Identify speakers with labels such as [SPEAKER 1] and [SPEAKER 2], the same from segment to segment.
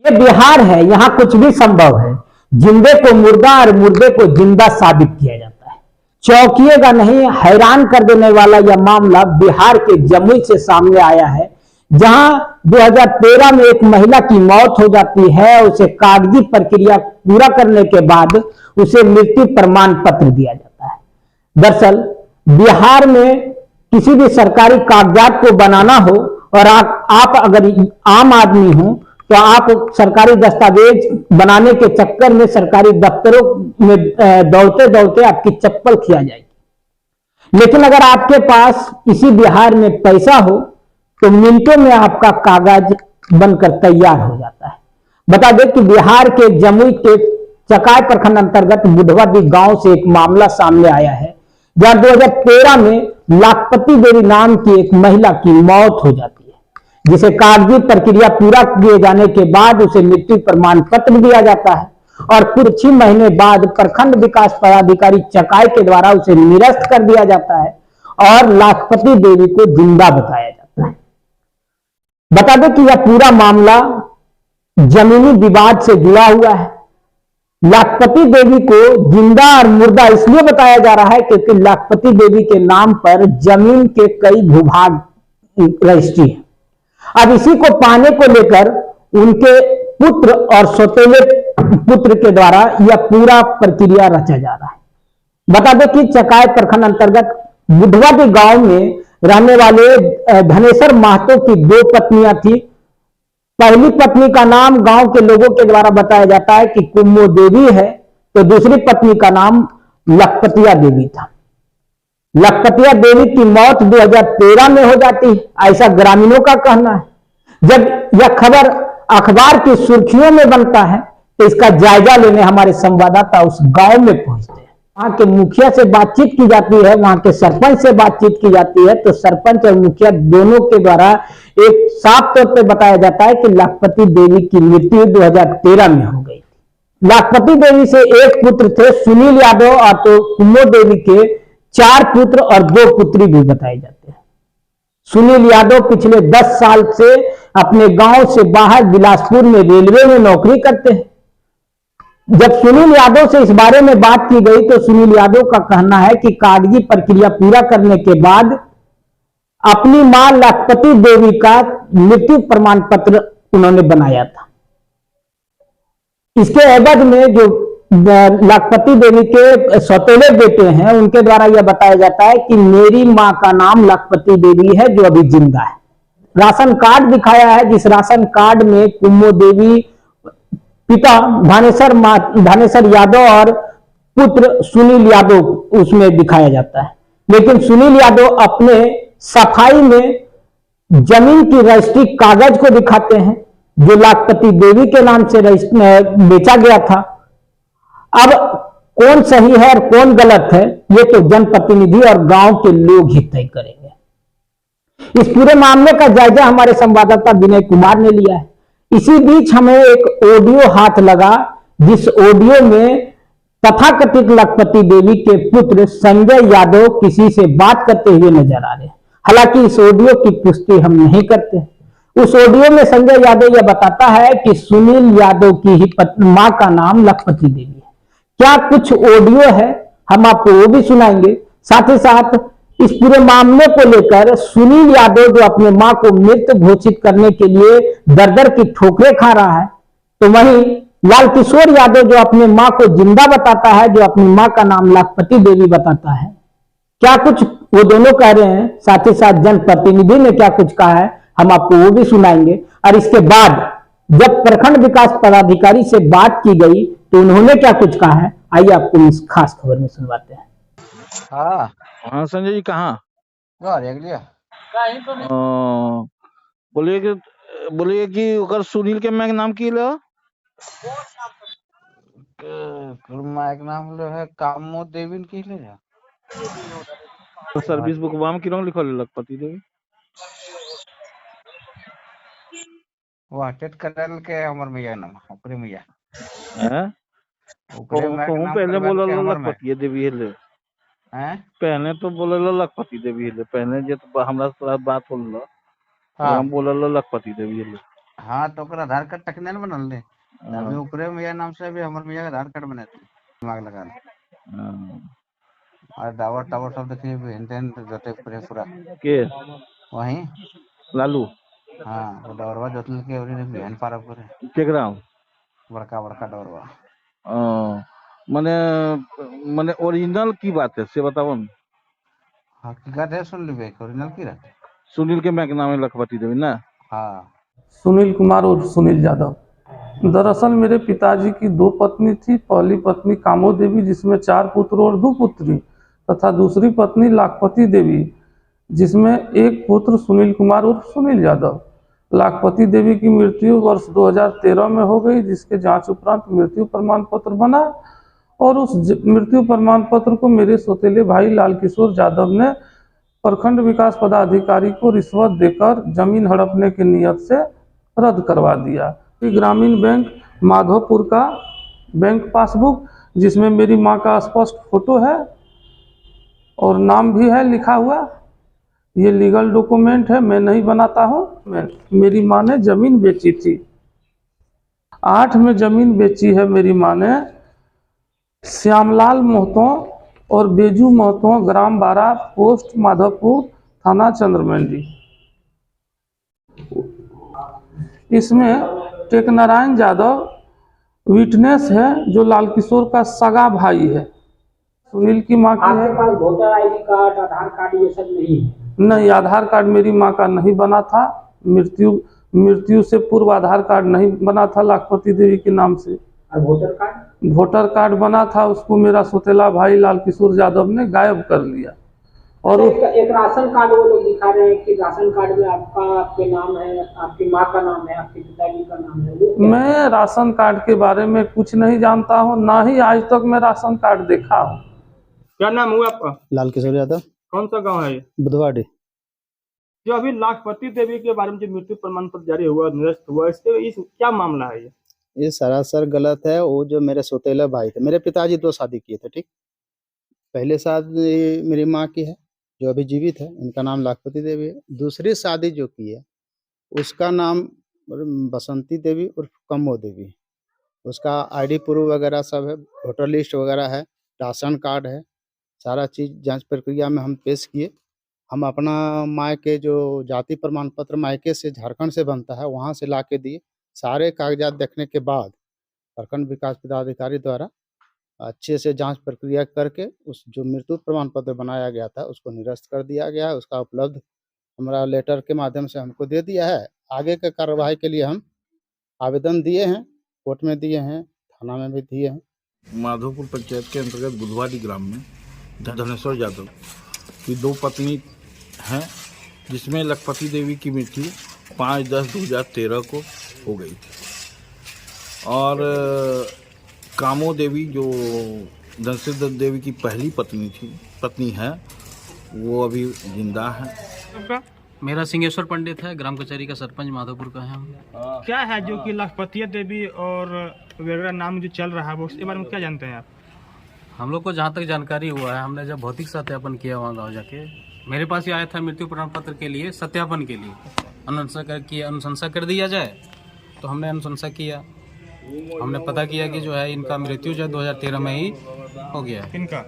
[SPEAKER 1] ये बिहार है, यहाँ कुछ भी संभव है। जिंदे को मुर्दा और मुर्दे को जिंदा साबित किया जाता है। चौंकिएगा नहीं, हैरान कर देने वाला यह मामला बिहार के जमुई से सामने आया है, जहां 2013 में एक महिला की मौत हो जाती है। उसे कागजी प्रक्रिया पूरा करने के बाद उसे मृत्यु प्रमाण पत्र दिया जाता है। दरअसल बिहार में किसी भी सरकारी कागजात को बनाना हो और आप अगर आम आदमी हो तो आप सरकारी दस्तावेज बनाने के चक्कर में सरकारी दफ्तरों में दौड़ते दौड़ते आपकी चप्पल खिया जाएगी। लेकिन अगर आपके पास इसी बिहार में पैसा हो तो मिनटों में आपका कागज बनकर तैयार हो जाता है। बता दें कि बिहार के जमुई के चकाय प्रखंड अंतर्गत बुढ़वादी गांव से एक मामला सामने आया है, जहां 2013 में लाखपति देवी नाम की एक महिला की मौत हो जाती है, जिसे कागजी प्रक्रिया पूरा किए जाने के बाद उसे मृत्यु प्रमाण पत्र दिया जाता है और कुछ ही महीने बाद प्रखंड विकास पदाधिकारी चकाय के द्वारा उसे निरस्त कर दिया जाता है और लाखपति देवी को जिंदा बताया जाता है। बता दें कि यह पूरा मामला जमीनी विवाद से जुड़ा हुआ है। लाखपति देवी को जिंदा और मुर्दा इसलिए बताया जा रहा है क्योंकि लाखपति देवी के नाम पर जमीन के कई भूभाग रजिस्ट्री है। अब इसी को पाने को लेकर उनके पुत्र और सौतेले पुत्र के द्वारा यह पूरा प्रक्रिया रचा जा रहा है। बता दें कि चकाय प्रखंड अंतर्गत बुढ़वादी गांव में रहने वाले धनेश्वर महतो की 2 पत्नियां थी। पहली पत्नी का नाम गांव के लोगों के द्वारा बताया जाता है कि कुम्मो देवी है, तो दूसरी पत्नी का नाम लखपतिया देवी था। लखपतिया देवी की मौत 2013 में हो जाती है, ऐसा ग्रामीणों का कहना है। जब यह खबर अखबार की सुर्खियों में बनता है तो इसका जायजा लेने हमारे संवाददाता उस गांव में पहुंचते हैं। वहां के मुखिया से बातचीत की जाती है, वहां के सरपंच से बातचीत की जाती है, तो सरपंच और मुखिया दोनों के द्वारा एक साफ तौर पर बताया जाता है कि लाखपति देवी की मृत्यु 2013 में हो गई। लाखपति देवी से एक पुत्र थे सुनील यादव और तो कुम्मो देवी के 4 पुत्र और 2 पुत्री भी बताए जाते हैं। सुनील यादव पिछले 10 साल से अपने गांव से बाहर बिलासपुर में रेलवे में नौकरी करते हैं। जब सुनील यादव से इस बारे में बात की गई तो सुनील यादव का कहना है कि कागजी प्रक्रिया पूरा करने के बाद अपनी मां लाखपति देवी का मृत्यु प्रमाण पत्र उन्होंने बनाया था। इसके एवज में जो लाखपति देवी के सौतेले बेटे हैं उनके द्वारा यह बताया जाता है कि मेरी मां का नाम लाखपति देवी है जो अभी जिंदा है। राशन कार्ड दिखाया है, जिस राशन कार्ड में कुम्मो देवी पिता धानेश्वर यादव और पुत्र सुनील यादव उसमें दिखाया जाता है। लेकिन सुनील यादव अपने सफाई में जमीन की रजिस्ट्री कागज को दिखाते हैं जो लाखपति देवी के नाम से बेचा गया था। अब कौन सही है और कौन गलत है ये तो जनप्रतिनिधि और गांव के लोग ही तय करेंगे। इस पूरे मामले का जायजा हमारे संवाददाता विनय कुमार ने लिया है। इसी बीच हमें एक ऑडियो हाथ लगा, जिस ऑडियो में तथाकथित लाखपति देवी के पुत्र संजय यादव किसी से बात करते हुए नजर आ रहे हैं। हालांकि इस ऑडियो की पुष्टि हम नहीं करते। उस ऑडियो में संजय यादव यह बताता है कि सुनील यादव की ही मां का नाम लाखपति देवी है। क्या कुछ ऑडियो है, हम आपको वो भी सुनाएंगे। साथ ही साथ इस पूरे मामले को लेकर सुनील यादव जो अपने मां को मृत घोषित करने के लिए दर दर की ठोकरें खा रहा है, तो वहीं लाल किशोर यादव जो अपने मां को जिंदा बताता है, जो अपनी मां का नाम लाखपति देवी बताता है, क्या कुछ वो दोनों कह रहे हैं, साथ ही साथ जनप्रतिनिधि ने क्या कुछ कहा है, हम आपको वो भी सुनाएंगे। और इसके बाद जब प्रखंड विकास पदाधिकारी से बात की गई तो उन्होंने क्या कुछ कहा है, आइए आपको इस खास खबर में सुनवाते हैं।
[SPEAKER 2] हाँ संजय जी कहाँ? बोलिए कि ओकर सुनील के मैं नाम की लो
[SPEAKER 3] माइक नाम लो है कामो देवी की ले जा
[SPEAKER 2] तो सर्विस बुक वाम की रंग लिखल लखपति देवी
[SPEAKER 3] वाटेट करल के हमर मैया नाम ओकरे मैया
[SPEAKER 2] हैं
[SPEAKER 3] ओकरे में
[SPEAKER 2] तो
[SPEAKER 3] नाम
[SPEAKER 2] पहले बोला
[SPEAKER 3] के हमर में
[SPEAKER 2] लखपति देवी है ले
[SPEAKER 3] हैं
[SPEAKER 2] पहले तो बोले लखपति देवी है ले पहले जे तो हमरा से बात होल
[SPEAKER 3] हां
[SPEAKER 2] हम बोले लखपति देवी है ले
[SPEAKER 3] हाँ तो ओकर आधार कार्ड तक नहीं बनल रे। अभी ओकरे मियाँ नाम से अभी हमर मियाँ के आधार कार्ड बने थे दिमाग लगा ले। और टावर टावर सब देखिए हेन जोते पूरा
[SPEAKER 2] के
[SPEAKER 3] वहीं।
[SPEAKER 2] लालू
[SPEAKER 3] हाँ वो डोरवा जोतल के ओरी हेन पार करे
[SPEAKER 2] केकरा
[SPEAKER 3] बड़का बड़का डोरवा।
[SPEAKER 2] माने माने ओरिजिनल की बात है से बताओ न।
[SPEAKER 3] हकीकत है सुन लेबे ओरिजिनल की रहते।
[SPEAKER 2] सुनील के मैं के नाम है लखपति देवी ना।
[SPEAKER 3] हाँ
[SPEAKER 4] सुनील कुमार और सुनील यादव। दरअसल मेरे पिताजी की दो पत्नी थी। पहली पत्नी कामो देवी जिसमें 4 पुत्र और 2 पुत्री तथा दूसरी पत्नी लाखपति देवी जिसमें एक पुत्र सुनील कुमार और सुनील यादव। लाखपति देवी की मृत्यु वर्ष 2013 में हो गई, जिसके जांच उपरांत मृत्यु प्रमाण पत्र बना और उस मृत्यु प्रमाण पत्र को मेरे सौतेले भाई लाल किशोर यादव ने प्रखंड विकास पदाधिकारी को रिश्वत देकर जमीन हड़पने की नियत से रद्द करवा दिया। ग्रामीण बैंक माधोपुर का बैंक पासबुक जिसमें मेरी मां का स्पष्ट फोटो है और नाम भी है लिखा हुआ। ये लीगल डॉक्यूमेंट है, मैं नहीं बनाता हूँ। मेरी मां ने जमीन बेची थी। 8 में जमीन बेची है मेरी मां ने। श्यामलाल महतो और बेजू महतो, ग्राम 12, पोस्ट माधोपुर, थाना चंद्रमेंडी। इसमें टेकनारायण यादव विटनेस है जो लाल किशोर का सगा भाई है। सुनील की मां की है।
[SPEAKER 1] आपके पास वोटर आईडी कार्ड, आधार कार्ड ये सब नहीं है?
[SPEAKER 4] नहीं, आधार कार्ड मेरी मां का नहीं बना था। मृत्यु से पूर्व आधार कार्ड नहीं बना था लाखपति देवी के नाम से।
[SPEAKER 1] और वोटर कार्ड?
[SPEAKER 4] वोटर कार्ड बना था, उसको मेरा सौतेला भाई लाल किशोर यादव ने गायब कर लिया। और
[SPEAKER 1] एक राशन कार्ड वो लोग दिखा रहे हैं कि राशन कार्ड में आपके नाम है, आपकी माँ का नाम है, आपके पिताजी का नाम है। वो
[SPEAKER 4] मैं राशन कार्ड के बारे में कुछ नहीं जानता हूँ, ना ही आज तक मैं राशन कार्ड देखा हूँ।
[SPEAKER 5] क्या नाम हुआ आपका?
[SPEAKER 6] लाल किशोर यादव।
[SPEAKER 5] कौन सा गांव है ये?
[SPEAKER 6] बुधवाड़ी।
[SPEAKER 5] जो अभी लाखपति देवी के बारे में जो मृत्यु प्रमाण पत्र जारी हुआ, निरस्त हुआ, इस क्या मामला है
[SPEAKER 6] ये सरासर गलत है। वो जो मेरे सौतेला भाई थे, मेरे पिताजी 2 शादी किए थे, ठीक। पहले शादी मेरी माँ की है जो अभी जीवित है, इनका नाम लाखपति देवी है। दूसरी शादी जो की है उसका नाम बसंती देवी और कमो देवी। उसका आईडी प्रूफ वगैरह सब है, वोटर लिस्ट वगैरह है, राशन कार्ड है, सारा चीज़ जांच प्रक्रिया में हम पेश किए। हम अपना मायके जो जाति प्रमाण पत्र मायके से झारखंड से बनता है वहाँ से ला के दिए। सारे कागजात देखने के बाद प्रखंड विकास पदाधिकारी द्वारा अच्छे से जांच प्रक्रिया करके उस जो मृत्यु प्रमाण पत्र बनाया गया था उसको निरस्त कर दिया गया है। उसका उपलब्ध हमारा लेटर के माध्यम से हमको दे दिया है। आगे के कार्यवाही के लिए हम आवेदन दिए हैं, कोर्ट में दिए हैं, थाना में भी दिए हैं।
[SPEAKER 2] माधोपुर पंचायत के अंतर्गत बुधवाड़ी ग्राम में धनेश्वर यादव की 2 पत्नी हैं, जिसमें लखपति देवी की मृत्यु 5/10/2013 को हो गई थी और कामो देवी जो धनसिद्ध देवी की पहली पत्नी है, वो अभी जिंदा है।
[SPEAKER 5] आपका?
[SPEAKER 7] मेरा सिंहेश्वर पंडित है, ग्राम कचहरी का सरपंच माधोपुर का है हम।
[SPEAKER 5] क्या है जो कि लाखपति देवी और वगैरह नाम जो चल रहा है वो उसके बारे में क्या जानते हैं आप?
[SPEAKER 7] हम लोग को जहाँ तक जानकारी हुआ है, हमने जब भौतिक सत्यापन किया वहाँ गाँव जाके, मेरे पास ही आया था मृत्यु प्रमाण पत्र के लिए सत्यापन के लिए अनुशंसा कर दिया जाए। तो हमने अनुशंसा किया, हमने पता किया कि जो है इनका मृत्यु जो 2013 में ही हो गया है।
[SPEAKER 5] इनका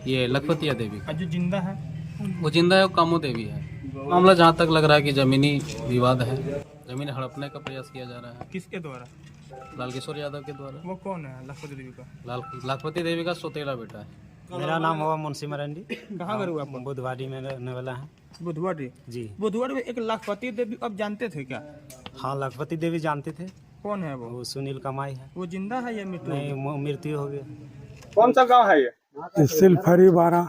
[SPEAKER 7] ये लखपतिया देवी का।
[SPEAKER 5] जो जिंदा है
[SPEAKER 7] वो जिंदा है, वो कामो देवी है। मामला जहाँ तक लग रहा है कि जमीनी विवाद है, जमीन हड़पने का प्रयास किया जा रहा है।
[SPEAKER 5] किसके द्वारा?
[SPEAKER 7] लाल किशोर यादव के द्वारा।
[SPEAKER 5] वो कौन है लाखपति देवी का?
[SPEAKER 7] लाखपति देवी का सौतेला बेटा है।
[SPEAKER 8] मेरा नाम हुआ मुंशी मरंडी।
[SPEAKER 5] कहाँ घर हुआ आपका?
[SPEAKER 8] बुधवाड़ी में रहने वाला है
[SPEAKER 5] बुधवाड़ी
[SPEAKER 8] जी।
[SPEAKER 5] बुधवाड़ी में एक लाखपति देवी अब जानते थे क्या?
[SPEAKER 8] हाँ, लाखपति देवी जानते थे।
[SPEAKER 5] कौन है वो?
[SPEAKER 8] वो सुनील कमाई है।
[SPEAKER 5] वो जिंदा है या मृत्यु?
[SPEAKER 8] नहीं, मृत्यु हो गया।
[SPEAKER 5] कौन सा गांव है ये?
[SPEAKER 9] सिलफरी 12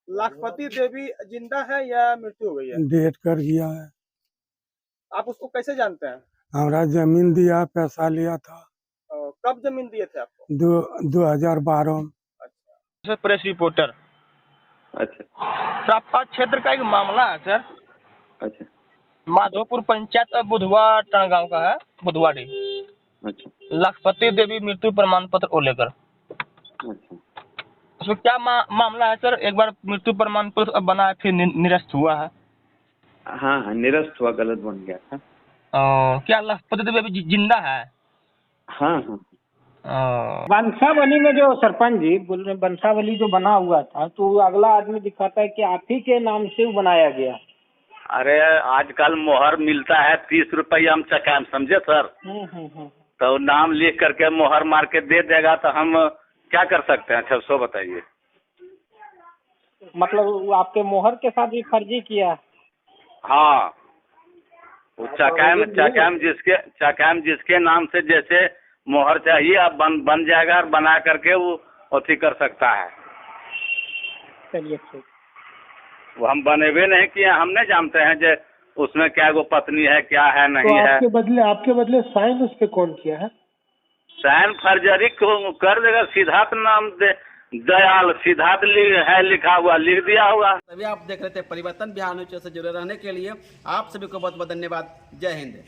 [SPEAKER 5] लाखपति देवी जिंदा है या मृत्यु हो गई है?
[SPEAKER 9] डेट कर गया है।
[SPEAKER 5] आप उसको कैसे जानते हैं?
[SPEAKER 9] हमारा जमीन दिया, पैसा लिया था।
[SPEAKER 5] कब जमीन दिए थे आपको?
[SPEAKER 9] 2012 में।
[SPEAKER 5] Sir press reporter.
[SPEAKER 10] अच्छा।
[SPEAKER 5] सापा क्षेत्र का एक मामला है सर।
[SPEAKER 10] अच्छा।
[SPEAKER 5] माधोपुर पंचायत और बुधवार गांव का है, बुधवाड़ी।
[SPEAKER 10] अच्छा।
[SPEAKER 5] लाखपति देवी मृत्यु प्रमाण पत्र को लेकर।
[SPEAKER 10] अच्छा।
[SPEAKER 5] उसमें क्या मामला है सर? एक बार मृत्यु प्रमाण पत्र अब बना है, फिर निरस्त हुआ है।
[SPEAKER 10] हाँ, निरस्त हुआ, गलत बन गया था।
[SPEAKER 5] क्या लखपति देवी अभी जिंदा है?
[SPEAKER 10] हाँ हाँ
[SPEAKER 1] बंसावली में जो सरपंच जी बोल रहे बंसावली जो बना हुआ था तो अगला आदमी दिखाता है कि आप ही के नाम से वो बनाया गया।
[SPEAKER 11] अरे आजकल मोहर मिलता है 30 रुपया हम चकाम, समझे सर? तो नाम लिख करके मोहर मार के दे देगा तो हम क्या कर सकते हैं? 600 बताइए।
[SPEAKER 1] मतलब वो आपके मोहर के साथ भी फर्जी किया।
[SPEAKER 11] हाँ, वो चकाम जिसके नाम से जैसे मोहर चाहिए अब बन जाएगा और बना करके वो अथी कर सकता है।
[SPEAKER 1] चलिए ठीक।
[SPEAKER 11] वो हम बनेबे नहीं किए, हम नहीं जानते हैं जे उसमें क्या गो पत्नी है क्या है नहीं
[SPEAKER 9] तो
[SPEAKER 11] है।
[SPEAKER 9] आपके बदले साइन उस पे कौन किया है?
[SPEAKER 11] साइन फर्जरी को कर देगा, सिद्धार्थ नाम दयाल सिद्धार्थ है लिखा हुआ, लिख दिया होगा।
[SPEAKER 12] तभी आप देख रहे थे परिवर्तन बिहार न्यूज़ से जुड़े रहने के लिए आप सभी को बहुत बहुत धन्यवाद। जय हिंद।